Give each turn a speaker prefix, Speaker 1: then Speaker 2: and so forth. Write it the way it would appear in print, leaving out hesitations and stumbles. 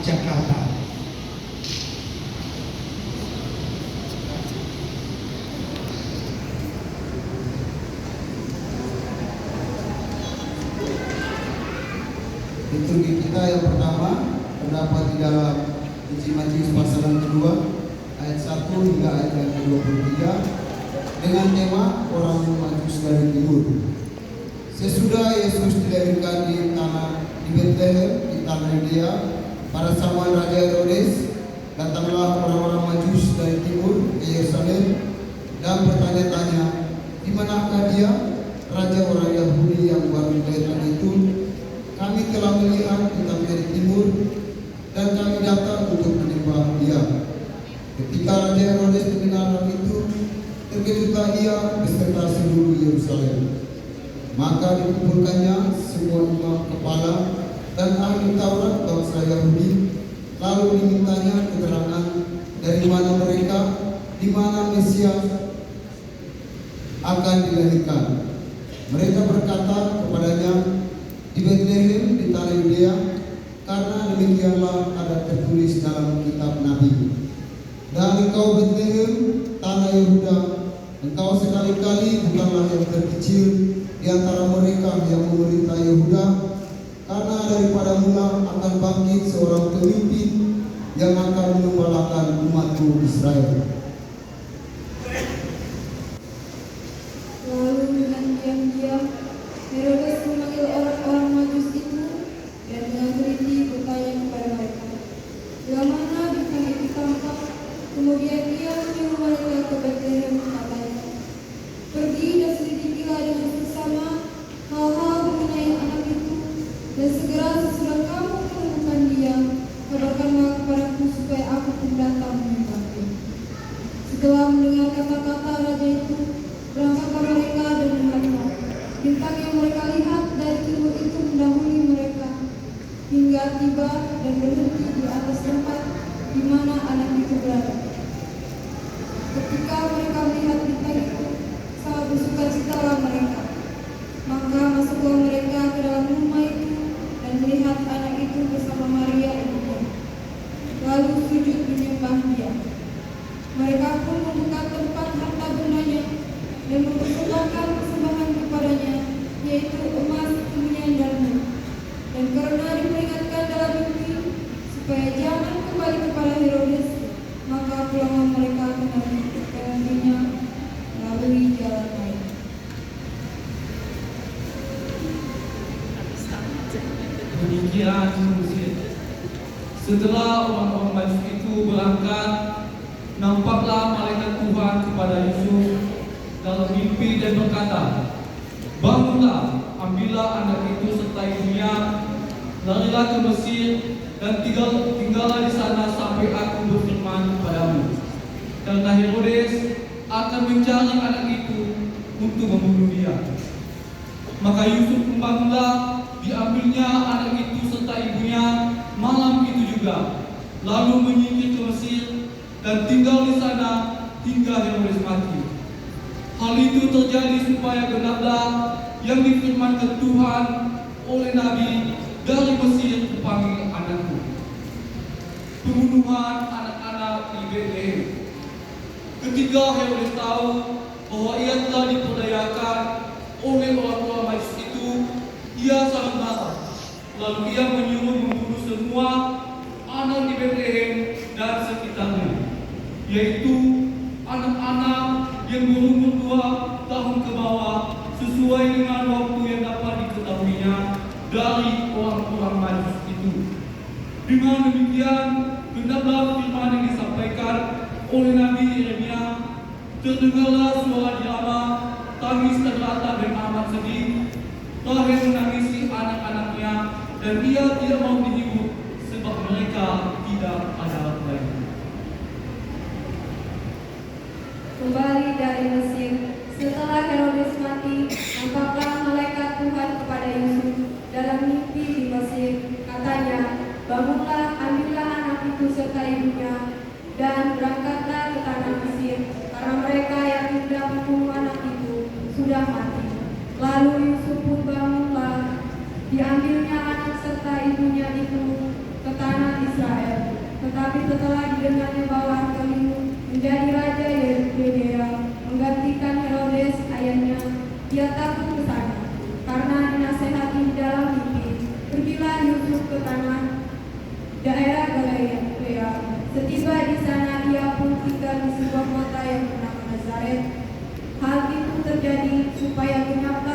Speaker 1: Jakarta.
Speaker 2: Liturgi kita yang pertama terdapat di dalam Injil Matius pasal yang kedua ayat 1 hingga ayat yang ke-23 dengan tema orang Majus dari timur. Sesudah Yesus dilahirkan di Betlehem di tanah Yudea pada zaman Raja Herodes, datanglah orang-orang Majus dari timur ke Yerusalem dan bertanya-tanya, di manakah dia, raja orang Yahudi yang baru dilahirkan itu? Kami telah melihat hitam dari timur dan kami datang untuk menyembah dia. Ketika Raja Herodes mendengar hal itu, terkejutlah ia beserta seluruh Yerusalem. Maka dikumpulkannya semua imam kepala dan ahli Taurat bangsa Yahudi, lalu dimintanya keterangan dari mana mereka, di mana Mesias akan dilahirkan. Mereka berkata kepadanya, di Betlehem di tanah Yudea, karena demikianlah ada tertulis dalam kitab Nabi. Dan engkau Betlehem, tanah Yehuda, engkau sekali-kali bukanlah yang terkecil di antara mereka yang memerintah Yehuda, karena daripada mula akan bangkit seorang pemimpin yang akan mengembalakan umatku Israel.
Speaker 3: Lalu dengan diam-diam Herodes memanggil orang-orang Majus itu dan dengan teliti bertanya kepada mereka, "Bila mana bintang itu tampak?" Kemudian dia menyuruh mereka ke Betlehem, katanya, "Pergi dan selidikilah dengan sesama hal-hal mengenai anak itu, dan segera sesudah kamu menemukan dia, kabarkanlah kepadaku supaya aku pun datang menyembahnya." Setelah mendengar kata-kata raja itu, berangkatlah mereka dan melihat bintang yang mereka lihat dari timur itu mendahului mereka hingga tiba dan berhenti di atas tempat di mana anak itu berada. Ketika mereka melihat bintang itu, sangat bersukacitalah mereka. Maka masuklah mereka ke dalam rumah itu dan melihat anak itu bersama Maria ibunya, lalu sujud menyembah dia. Mereka pun membuka tempat harta bendanya dan mempersembahkan persembahan kepadanya, yaitu emas, kemenyan, dan emas. Dan karena diperingatkan dalam mimpi supaya jangan kembali kepada Herodes, maka pulanglah mereka ke negerinya melalui jalan lain.
Speaker 4: Demikian Mesir. Setelah orang-orang Majus itu berangkat, nampaklah malaikat Tuhan kepada Yusuf dalam mimpi dan berkata, "Bangunlah, ambillah anak itu serta ibunya, larilah ke Mesir dan tinggallah di sana sampai aku berfirman kepadamu. Karena Herodes akan mencari anak itu untuk membunuh dia." Maka Yusuf membangunlah, diambilnya anak itu serta ibunya malam itu juga, lalu menyingkir ke Mesir dan tinggal di sana hingga Herodes mati. Hal itu terjadi supaya genaplah yang difirmankan Tuhan oleh Nabi, "Dari Mesir kupanggil anakku." Pembunuhan anak-anak di Betlehem. Ketika Herodes tahu bahwa ia telah diperdayakan oleh orang-orang Majus itu, ia sangat marah. Lalu ia menyuruh membunuh semua anak di Betlehem dan sekitarnya, yaitu anak-anak yang berumur 2 tahun ke bawah, sesuai dengan waktu yang dapat diketahuinya dari orang-orang Majus itu. Dengan demikian, genaplah firman yang disampaikan oleh Nabi Yeremia, "Terdengarlah suara Rama, tangis dan ratap dan amat sedih, Rahel menangisi anak-anaknya, dan ia tidak mau dihibur sebab mereka tidak ada lagi."
Speaker 3: Kembali dari Mesir, setelah Herodes mati, nampaklah malaikat Tuhan kepada Yusuf dalam mimpi di Mesir, katanya, "Bangunlah, ambillah anak itu serta ibunya, dan berangkatlah ke tanah Mesir, karena mereka yang hendak membunuh anak itu sudah mati." Lalu Yusuf pun bangunlah, diambilnya anak serta ibunya itu ke tanah Israel. setelah didengarnya bahwa Antonius menjadi raja Yudea menggantikan Herodes ayahnya, ia takut ke sana karena dinasehati di dalam mimpi. Pergilah Yusuf ke tanah daerah Galilea. Setiba di sana ia pun tinggal di sebuah kota yang bernama Nazaret. Hal itu terjadi supaya genaplah